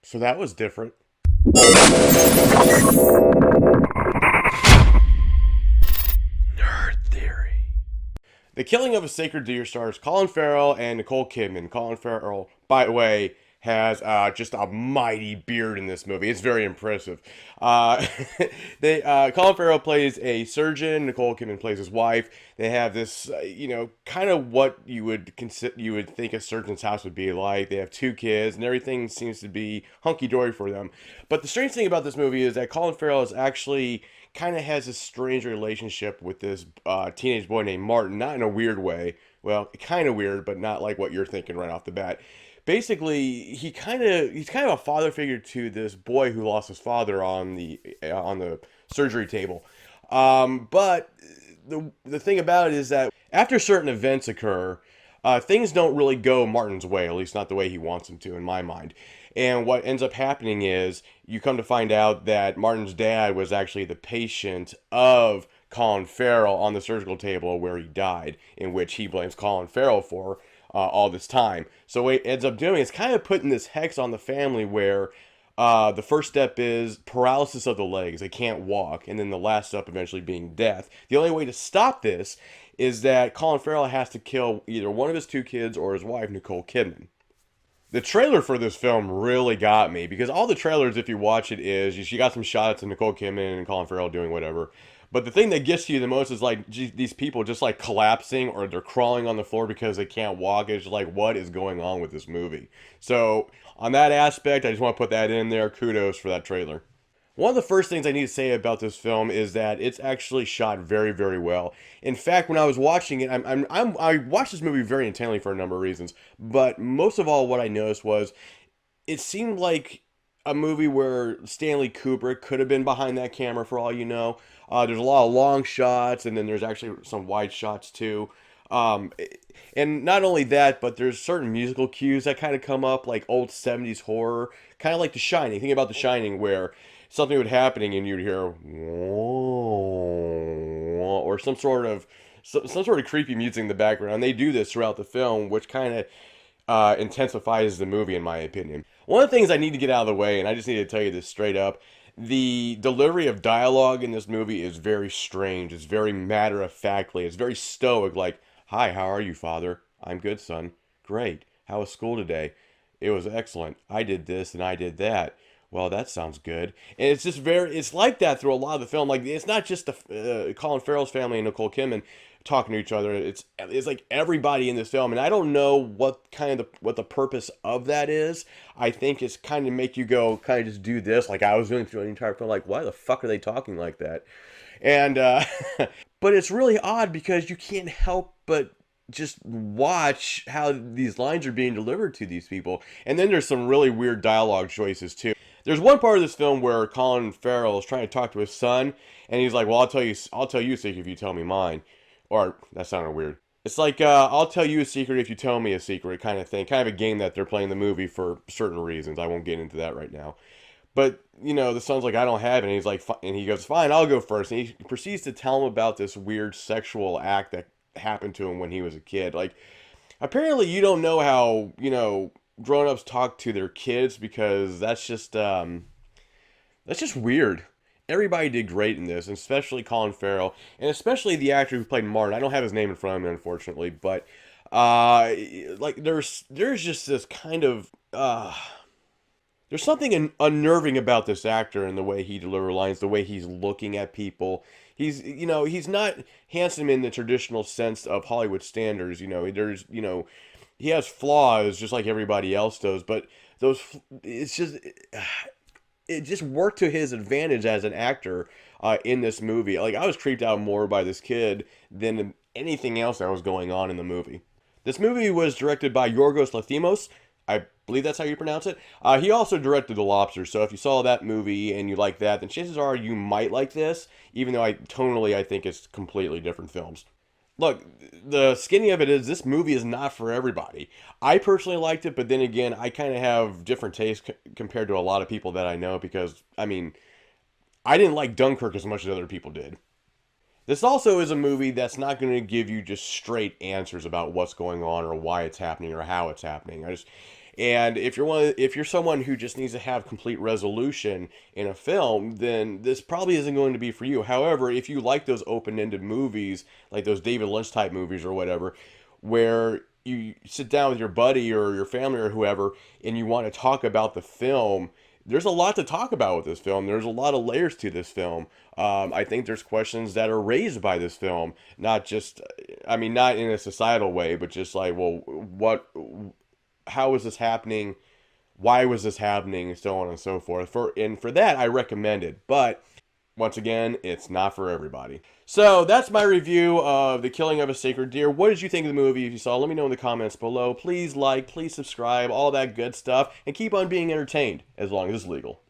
So that was different. Nerd Theory. The Killing of a Sacred Deer stars Colin Farrell and Nicole Kidman. Colin Farrell, by the way, has just a mighty beard in this movie. It's very impressive. Uh, Colin Farrell plays a surgeon. Nicole Kidman plays his wife. They have this, kind of what you would think a surgeon's house would be like. They have two kids, and everything seems to be hunky dory for them. But the strange thing about this movie is that Colin Farrell is actually kind of has a strange relationship with this teenage boy named Martin. Not in a weird way. Well, kind of weird, but not like what you're thinking right off the bat. Basically, he's kind of a father figure to this boy who lost his father on the surgery table. But the thing about it is that after certain events occur, things don't really go Martin's way, at least not the way he wants them to, in my mind. And what ends up happening is you come to find out that Martin's dad was actually the patient of Colin Farrell on the surgical table where he died, in which he blames Colin Farrell for all this time. So what it ends up doing is kind of putting this hex on the family where the first step is paralysis of the legs. They can't walk. And then the last step eventually being death. The only way to stop this is that Colin Farrell has to kill either one of his two kids or his wife, Nicole Kidman. The trailer for this film really got me because all the trailers, if you watch it, is you got some shots of Nicole Kidman and Colin Farrell doing whatever. But the thing that gets you the most is like these people just like collapsing or they're crawling on the floor because they can't walk. It's just like, what is going on with this movie? So on that aspect, I just want to put that in there. Kudos for that trailer. One of the first things I need to say about this film is that it's actually shot very, very well. In fact, when I was watching it, I watched this movie very intently for a number of reasons. But most of all, what I noticed was it seemed like a movie where Stanley Kubrick could have been behind that camera for all you know. There's a lot of long shots, and then there's actually some wide shots too. Um, and not only that, but there's certain musical cues that kind of come up, like old 70s horror, kind of like The Shining. Think about The Shining, where something would happening and you'd hear or some sort of creepy music in the background. They do this throughout the film, which kind of intensifies the movie, in my opinion. One of the things I need to get out of the way, and I just need to tell you this straight up, the delivery of dialogue in this movie is very strange. It's very matter of factly. It's very stoic, like, "Hi, how are you, Father? I'm good, son. Great. How was school today? It was excellent. I did this and I did that. Well, that sounds good." And it's just it's like that through a lot of the film. Like, it's not just the Colin Farrell's family and Nicole Kidman talking to each other. It's like everybody in this film, and I don't know what the purpose of that is. I think it's kind of make you go, kind of just do this, like I was doing through the entire film. Like, why the fuck are they talking like that? And but it's really odd because you can't help but just watch how these lines are being delivered to these people. And then there's some really weird dialogue choices too. There's one part of this film where Colin Farrell is trying to talk to his son, and he's like, "Well, I'll tell you a secret if you tell me mine." Or that sounded weird. It's like, "I'll tell you a secret if you tell me a secret," kind of thing. Kind of a game that they're playing in the movie for certain reasons. I won't get into that right now. But the son's like, "I don't have it." And he's like, and he goes, "Fine, I'll go first." And he proceeds to tell him about this weird sexual act that happened to him when he was a kid. Like, apparently you don't know how grown-ups talk to their kids, because that's just weird. Everybody did great in this, and especially Colin Farrell, and especially the actor who played Martin. I don't have his name in front of me, unfortunately, but like there's just this kind of there's something unnerving about this actor and the way he delivers lines, the way he's looking at people. He's not handsome in the traditional sense of Hollywood standards. He has flaws just like everybody else does, but those it's just it just worked to his advantage as an actor in this movie. Like, I was creeped out more by this kid than anything else that was going on in the movie. This movie was directed by Yorgos Lanthimos. I believe that's how you pronounce it. He also directed The Lobster, so if you saw that movie and you like that, then chances are you might like this, even though I think it's completely different films. Look, the skinny of it is this movie is not for everybody. I personally liked it, but then again, I kind of have different tastes compared to a lot of people that I know, because, I mean, I didn't like Dunkirk as much as other people did. This also is a movie that's not going to give you just straight answers about what's going on or why it's happening or how it's happening. And if you're someone who just needs to have complete resolution in a film, then this probably isn't going to be for you. However, if you like those open-ended movies, like those David Lynch type movies or whatever, where you sit down with your buddy or your family or whoever and you want to talk about the film, there's a lot to talk about with this film. There's a lot of layers to this film. I think there's questions that are raised by this film, not just, I mean, not in a societal way, but just like, well, how is this happening? Why was this happening? And so on and so forth. For that, I recommend it. But once again, it's not for everybody. So that's my review of The Killing of a Sacred Deer. What did you think of the movie? If you saw, let me know in the comments below. Please like, please subscribe, all that good stuff, and keep on being entertained as long as it's legal.